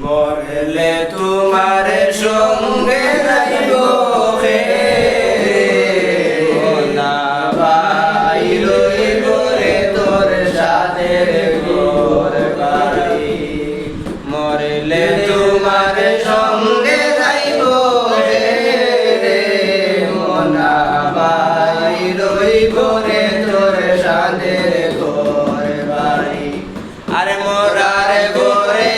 মরলে তোমার সঙ্গে যাইব হে না ভাই রইব রে তোর সাথে ঘর বাড়ি মরলে তোমার সঙ্গে যাইব হে না ভাই রইব রে তোর সাথে ঘর বাড়ি আরে মরার ঘরে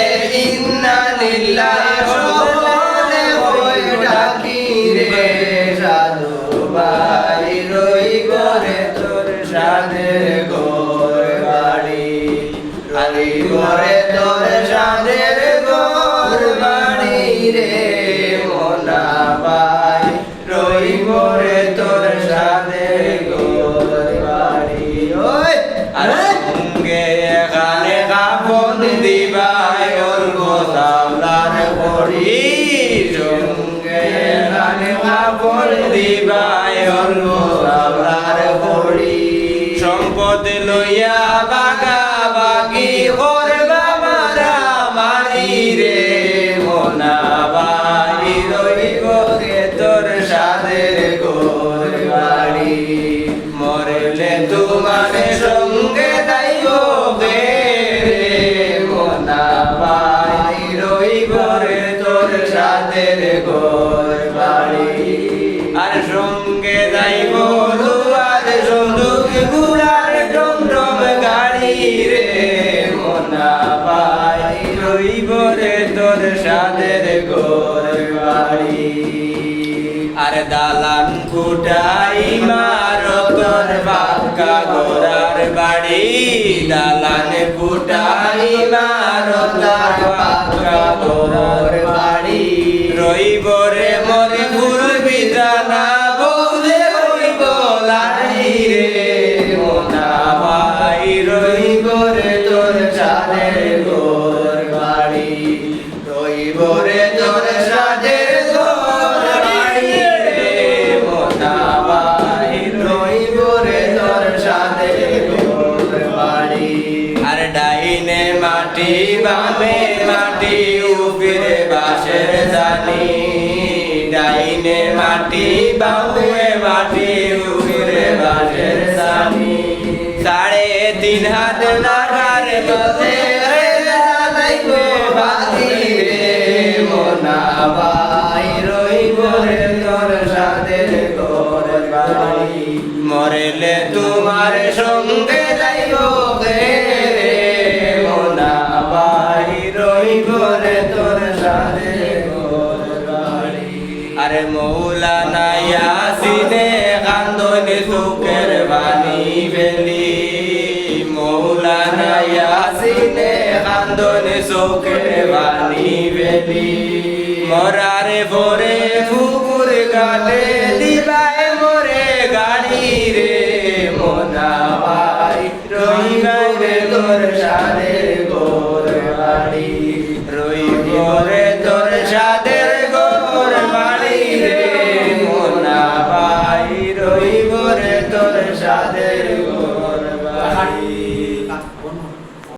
ইন্না লিল্লাহি বলে ওই ডাকি রে সাধু ভাই রইব রে তোর সাথে ঘর বাড়ি আরে ঘরে তোর সাথে ঘর বাড়ি রে মোনা ভাই রইব রে তোর সাথে ঘর বাড়ি ওই আরে সঙ্গে এখানে কাপন দিবাই অল্প সাবলার পড়ি সঙ্গে এখানে কাপন দিবাই অল্প সাবলার পড়ি সম্পদ লইয়া বাগা বাগি করবা মারা মারি রে মোনা ভাই রইব রে তোর সাথে ঘর বাড়ি মরলে তোমার সঙ্গে যাইব গে রে মোনা ভাই রইব রে তোর সাথে ঘর বাড়ি আর সঙ্গে যাইব দুয়ার সন্দুক গুড়ার টমটম গাড়ি রে মোনা ভাই রইব রে তোর সাথে ঘর বাড়ি আর দালান কুটাই মারতর বাক্কা গোরার বাড়ি দালান কুটাই মারতর বাক্কা গোরার বাড়ি রইব রে মোর ফুল বিজানা বউলে রইব লাড়ি রে মোনা ভাই রইব রে তোর সাথে ঘর বাড়ি রইব রে তোর সাথে ঘর বাড়ি রে মোনা ভাই রইব রে তোর সাথে ঘর বাড়ি আর ডাইনে মাটি বামে মাটি উপরে বাঁশের দানি ডাইনে মাটি বামে মাটি উপরে বাঁশের দানি 3.5 হাত নাগার মধ্যে বাদি রে মোনা ভাই রইব রে তোর সাথে ঘর বাড়ি মরলে তোমার সঙ্গে যাইব গে রে মোনা ভাই রইব রে তোর সাথে ঘর বাড়ি আরে মৌলানা ইয়াসিনে কান্দনে সুখের বাণী বেলি মৌলানা ইয়াসিনে কান্দনে সুখের বাণী বেলি মরারে ভরে ফুকুর গালে দিবাই মোরে গাড়ি রে মোনা ভাই রইব রে তোর সাথে